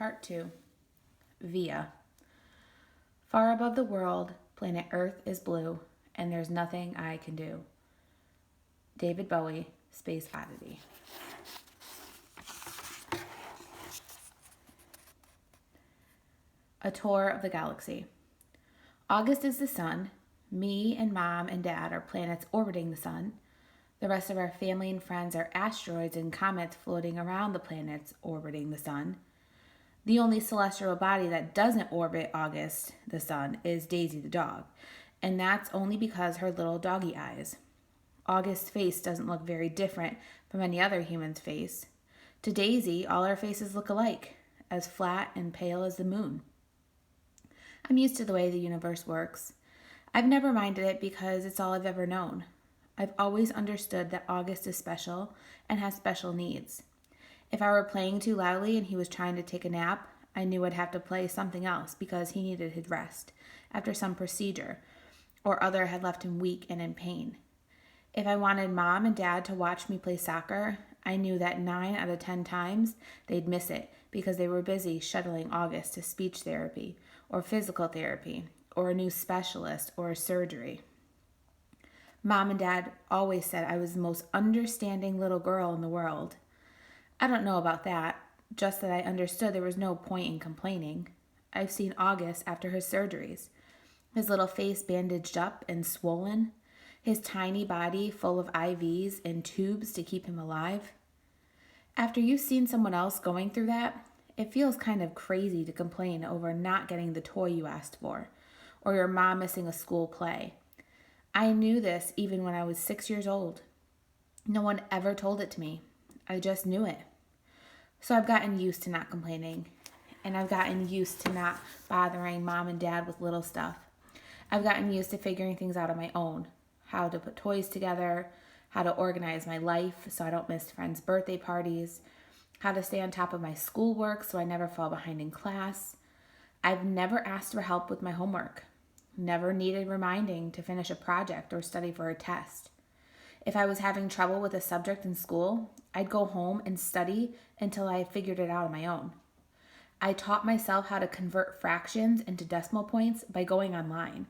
Part 2. Via. Far above the world, planet Earth is blue, and there's nothing I can do. David Bowie, Space Oddity. A tour of the galaxy. August is the sun. Me and Mom and Dad are planets orbiting the sun. The rest of our family and friends are asteroids and comets floating around the planets orbiting the sun. The only celestial body that doesn't orbit August, the sun, is Daisy the dog, and that's only because her little doggy eyes. August's face doesn't look very different from any other human's face. To Daisy, all our faces look alike, as flat and pale as the moon. I'm used to the way the universe works. I've never minded it because it's all I've ever known. I've always understood that August is special and has special needs. If I were playing too loudly and he was trying to take a nap, I knew I'd have to play something else because he needed his rest after some procedure, or other had left him weak and in pain. If I wanted Mom and Dad to watch me play soccer, I knew that 9 out of 10 times they'd miss it because they were busy shuttling August to speech therapy or physical therapy or a new specialist or a surgery. Mom and Dad always said I was the most understanding little girl in the world. I don't know about that, just that I understood there was no point in complaining. I've seen August after his surgeries. His little face bandaged up and swollen. His tiny body full of IVs and tubes to keep him alive. After you've seen someone else going through that, it feels kind of crazy to complain over not getting the toy you asked for, or your mom missing a school play. I knew this even when I was 6 years old. No one ever told it to me. I just knew it. So I've gotten used to not complaining, and I've gotten used to not bothering Mom and Dad with little stuff. I've gotten used to figuring things out on my own. How to put toys together, how to organize my life so I don't miss friends' birthday parties, how to stay on top of my schoolwork so I never fall behind in class. I've never asked for help with my homework, never needed reminding to finish a project or study for a test. If I was having trouble with a subject in school, I'd go home and study until I figured it out on my own. I taught myself how to convert fractions into decimal points by going online.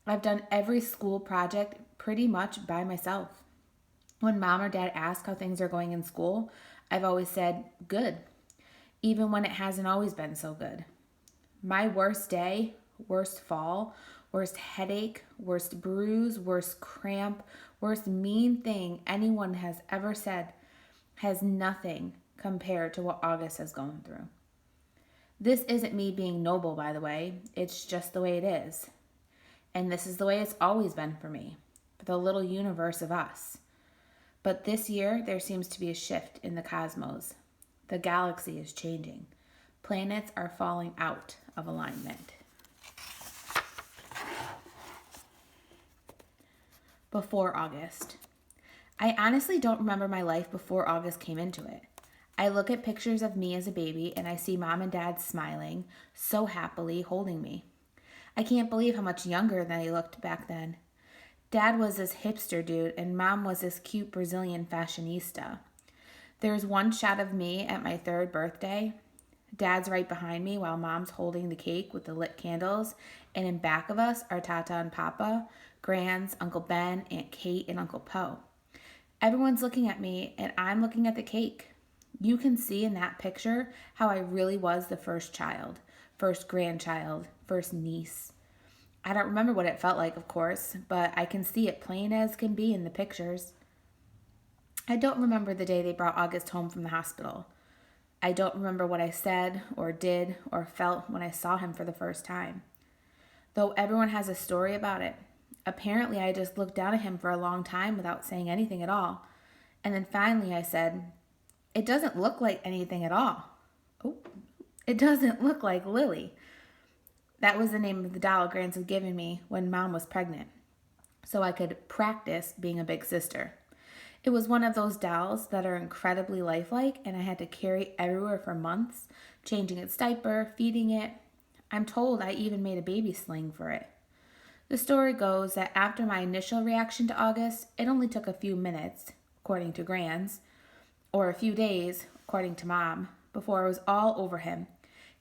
I've done every school project pretty much by myself. When Mom or Dad ask how things are going in school, I've always said, good, even when it hasn't always been so good. My worst day, worst fall, worst headache, worst bruise, worst cramp, worst mean thing anyone has ever said has nothing compared to what August has gone through. This isn't me being noble, by the way. It's just the way it is. And this is the way it's always been for me, for the little universe of us. But this year, there seems to be a shift in the cosmos. The galaxy is changing. Planets are falling out of alignment. Before August. I honestly don't remember my life before August came into it. I look at pictures of me as a baby and I see Mom and Dad smiling, so happily holding me. I can't believe how much younger than I looked back then. Dad was this hipster dude and Mom was this cute Brazilian fashionista. There's one shot of me at my 3rd birthday. Dad's right behind me while Mom's holding the cake with the lit candles, and in back of us are Tata and Papa, Grands, Uncle Ben, Aunt Kate, and Uncle Poe. Everyone's looking at me and I'm looking at the cake. You can see in that picture how I really was the first child, first grandchild, first niece. I don't remember what it felt like, of course, but I can see it plain as can be in the pictures. I don't remember the day they brought August home from the hospital. I don't remember what I said or did or felt when I saw him for the first time. Though everyone has a story about it. Apparently, I just looked down at him for a long time without saying anything at all. And then finally I said, "It doesn't look like anything at all." Oh, it doesn't look like Lily. That was the name of the doll Grants had given me when Mom was pregnant, so I could practice being a big sister. It was one of those dolls that are incredibly lifelike, and I had to carry everywhere for months, changing its diaper, feeding it. I'm told I even made a baby sling for it. The story goes that after my initial reaction to August, it only took a few minutes, according to Grands, or a few days, according to Mom, before I was all over him.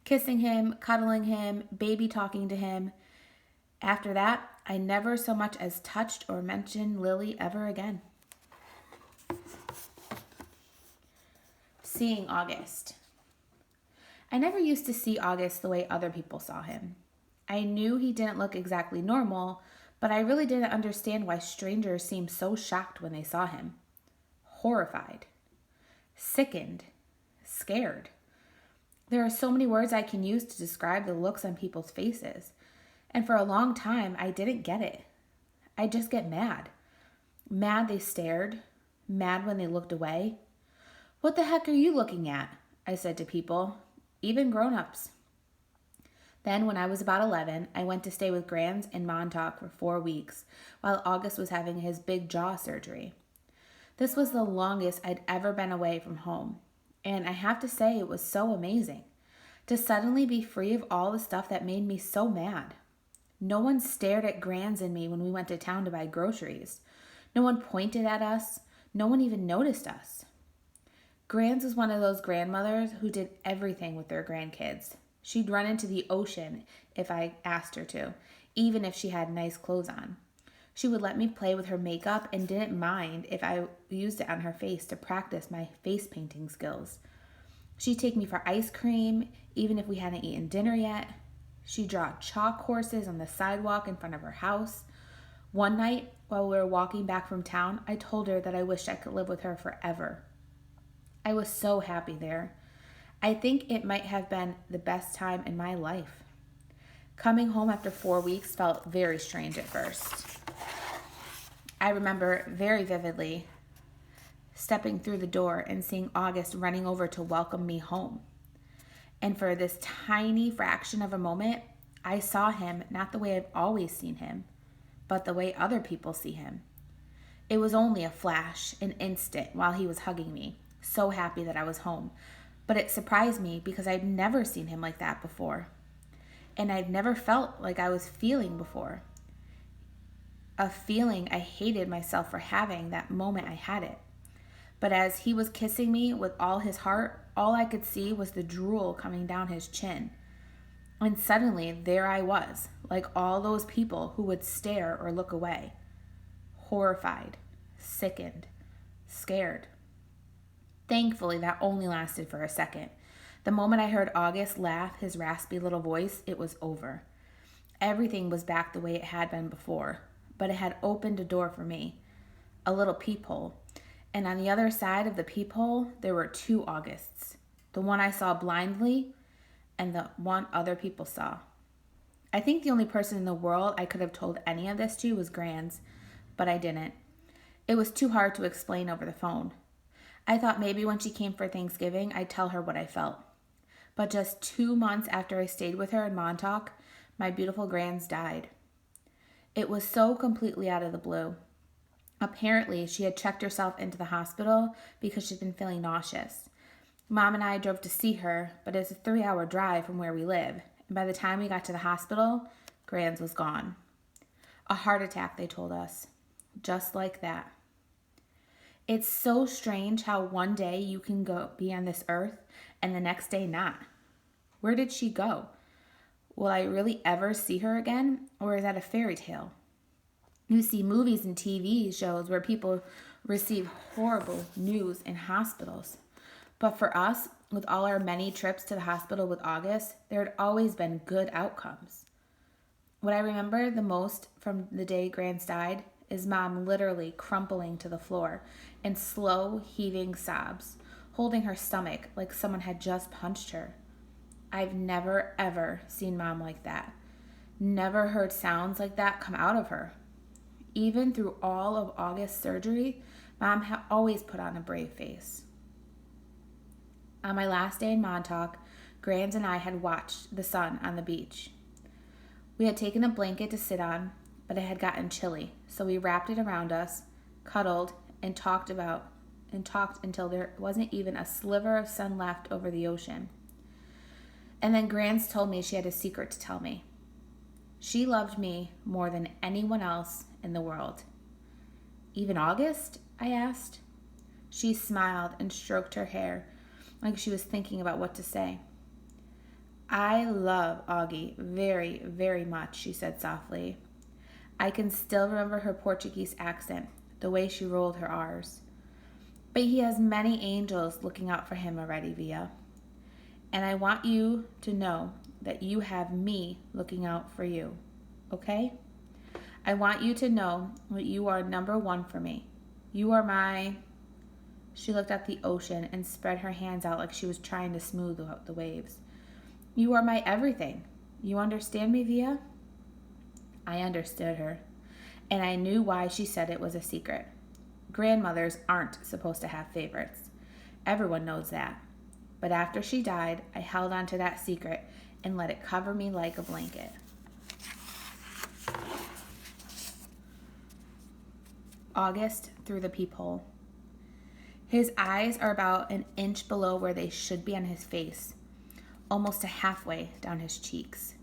kissing him, cuddling him, baby talking to him. After that, I never so much as touched or mentioned Lily ever again. Seeing August. I never used to see August the way other people saw him. I knew he didn't look exactly normal, but I really didn't understand why strangers seemed so shocked when they saw him. Horrified. Sickened. Scared. There are so many words I can use to describe the looks on people's faces. And for a long time, I didn't get it. I just get mad. Mad they stared. Mad when they looked away. What the heck are you looking at? I said to people, even grown-ups. Then, when I was about 11, I went to stay with Grands in Montauk for 4 weeks while August was having his big jaw surgery. This was the longest I'd ever been away from home, and I have to say it was so amazing to suddenly be free of all the stuff that made me so mad. No one stared at Grands and me when we went to town to buy groceries. No one pointed at us. No one even noticed us. Grands was one of those grandmothers who did everything with their grandkids. She'd run into the ocean if I asked her to, even if she had nice clothes on. She would let me play with her makeup and didn't mind if I used it on her face to practice my face painting skills. She'd take me for ice cream, even if we hadn't eaten dinner yet. She'd draw chalk horses on the sidewalk in front of her house. One night, while we were walking back from town, I told her that I wished I could live with her forever. I was so happy there. I think it might have been the best time in my life. Coming home after 4 weeks felt very strange at first. I remember very vividly stepping through the door and seeing August running over to welcome me home. And for this tiny fraction of a moment, I saw him not the way I've always seen him, but the way other people see him. It was only a flash, an instant, while he was hugging me, so happy that I was home. But it surprised me because I'd never seen him like that before. And I'd never felt like I was feeling before. A feeling I hated myself for having that moment I had it. But as he was kissing me with all his heart, all I could see was the drool coming down his chin. And suddenly there I was, like all those people who would stare or look away. Horrified, sickened, scared. Thankfully, that only lasted for a second. The moment I heard August laugh his raspy little voice, it was over. Everything was back the way it had been before, but it had opened a door for me, a little peephole. And on the other side of the peephole, there were 2 Augusts, the one I saw blindly and the one other people saw. I think the only person in the world I could have told any of this to was Grands, but I didn't. It was too hard to explain over the phone. I thought maybe when she came for Thanksgiving, I'd tell her what I felt. But just 2 months after I stayed with her in Montauk, my beautiful Grands died. It was so completely out of the blue. Apparently, she had checked herself into the hospital because she'd been feeling nauseous. Mom and I drove to see her, but it's a 3-hour drive from where we live, and by the time we got to the hospital, Grands was gone. A heart attack, they told us. Just like that. It's so strange how one day you can be on this earth and the next day not. Where did she go? Will I really ever see her again, or is that a fairy tale? You see movies and TV shows where people receive horrible news in hospitals. But for us, with all our many trips to the hospital with August, there had always been good outcomes. What I remember the most from the day Grands died is Mom literally crumpling to the floor in slow, heaving sobs, holding her stomach like someone had just punched her. I've never, ever seen Mom like that. Never heard sounds like that come out of her. Even through all of August's surgery, Mom always put on a brave face. On my last day in Montauk, Grands and I had watched the sun on the beach. We had taken a blanket to sit on, but it had gotten chilly, so we wrapped it around us, cuddled, and talked until there wasn't even a sliver of sun left over the ocean. And then Grands told me she had a secret to tell me. She loved me more than anyone else in the world. Even August? I asked. She smiled and stroked her hair like she was thinking about what to say. I love Augie very, very much, she said softly. I can still remember her Portuguese accent, the way she rolled her R's. But he has many angels looking out for him already, Via. And I want you to know that you have me looking out for you, okay? I want you to know that you are number one for me. You are my... She looked at the ocean and spread her hands out like she was trying to smooth out the waves. You are my everything. You understand me, Via? I understood her, and I knew why she said it was a secret. Grandmothers aren't supposed to have favorites. Everyone knows that. But after she died, I held on to that secret and let it cover me like a blanket. August through the peephole. His eyes are about an inch below where they should be on his face, almost to halfway down his cheeks.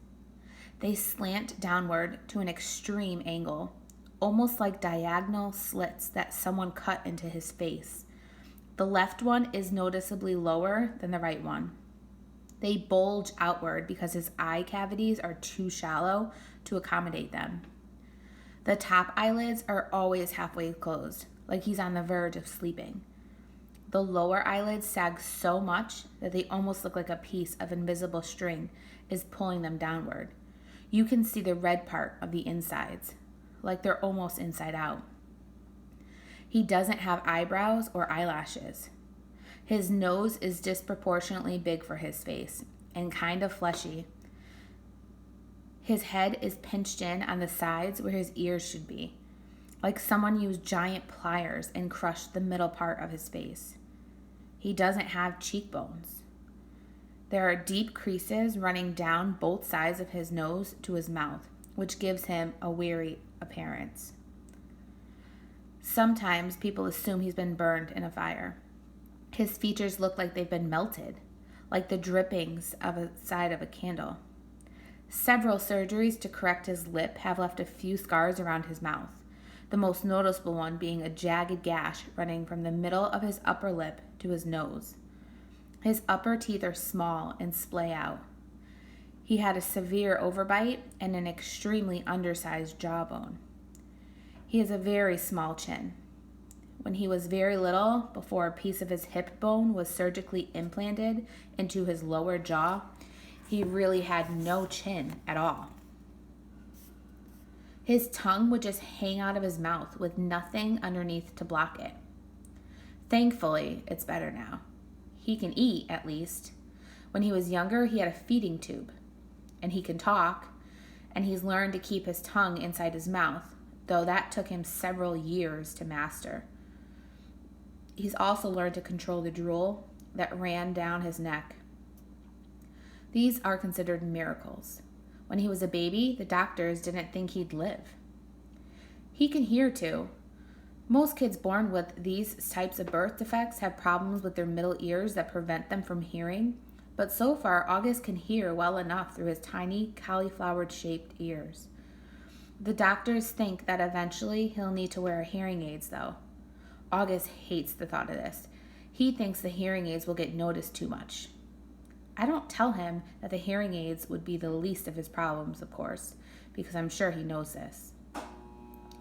They slant downward to an extreme angle, almost like diagonal slits that someone cut into his face. The left one is noticeably lower than the right one. They bulge outward because his eye cavities are too shallow to accommodate them. The top eyelids are always halfway closed, like he's on the verge of sleeping. The lower eyelids sag so much that they almost look like a piece of invisible string is pulling them downward. You can see the red part of the insides, like they're almost inside out. He doesn't have eyebrows or eyelashes. His nose is disproportionately big for his face and kind of fleshy. His head is pinched in on the sides where his ears should be, like someone used giant pliers and crushed the middle part of his face. He doesn't have cheekbones. There are deep creases running down both sides of his nose to his mouth, which gives him a weary appearance. Sometimes people assume he's been burned in a fire. His features look like they've been melted, like the drippings of a side of a candle. Several surgeries to correct his lip have left a few scars around his mouth, the most noticeable one being a jagged gash running from the middle of his upper lip to his nose. His upper teeth are small and splay out. He had a severe overbite and an extremely undersized jawbone. He has a very small chin. When he was very little, before a piece of his hip bone was surgically implanted into his lower jaw, he really had no chin at all. His tongue would just hang out of his mouth with nothing underneath to block it. Thankfully, it's better now. He can eat, at least. When he was younger, he had a feeding tube. And he can talk, and he's learned to keep his tongue inside his mouth, though that took him several years to master. He's also learned to control the drool that ran down his neck. These are considered miracles. When he was a baby, the doctors didn't think he'd live. He can hear too. Most kids born with these types of birth defects have problems with their middle ears that prevent them from hearing, but so far August can hear well enough through his tiny cauliflower-shaped ears. The doctors think that eventually he'll need to wear hearing aids though. August hates the thought of this. He thinks the hearing aids will get noticed too much. I don't tell him that the hearing aids would be the least of his problems, of course, because I'm sure he knows this.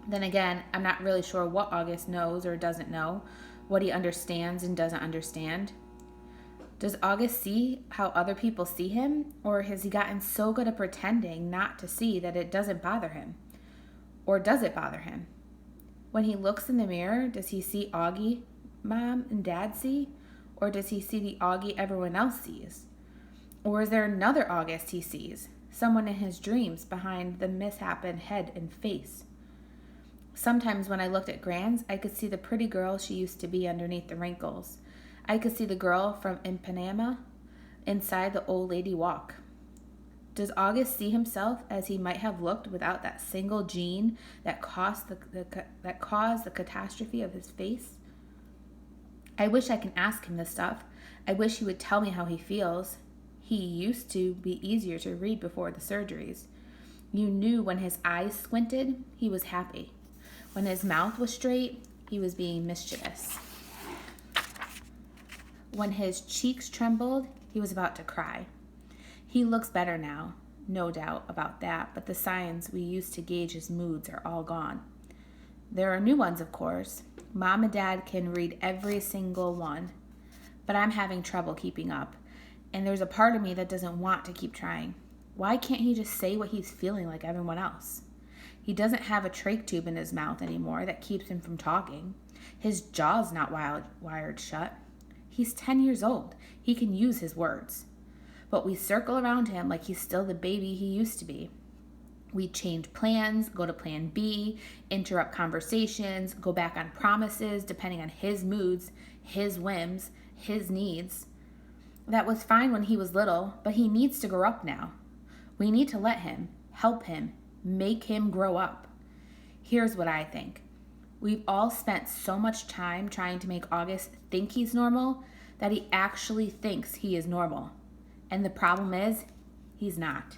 Then again, I'm not really sure what August knows or doesn't know, what he understands and doesn't understand. Does August see how other people see him, or has he gotten so good at pretending not to see that it doesn't bother him? Or does it bother him? When he looks in the mirror, does he see Augie Mom and Dad see? Or does he see the Augie everyone else sees? Or is there another August he sees, someone in his dreams behind the misshapen head and face? Sometimes when I looked at Grands, I could see the pretty girl she used to be underneath the wrinkles. I could see the girl from Ipanema inside the old lady walk. Does August see himself as he might have looked without that single gene that caused the catastrophe of his face? I wish I can ask him this stuff. I wish he would tell me how he feels. He used to be easier to read before the surgeries. You knew when his eyes squinted, he was happy. When his mouth was straight, he was being mischievous. When his cheeks trembled, he was about to cry. He looks better now, no doubt about that, but the signs we used to gauge his moods are all gone. There are new ones, of course. Mom and Dad can read every single one, but I'm having trouble keeping up, and there's a part of me that doesn't want to keep trying. Why can't he just say what he's feeling like everyone else? He doesn't have a trach tube in his mouth anymore that keeps him from talking. His jaw's not wired shut. He's 10 years old. He can use his words. But we circle around him like he's still the baby he used to be. We change plans, go to plan B, interrupt conversations, go back on promises depending on his moods, his whims, his needs. That was fine when he was little, but he needs to grow up now. We need to let him, help him, make him grow up. Here's what I think. We've all spent so much time trying to make August think he's normal that he actually thinks he is normal. And the problem is, he's not.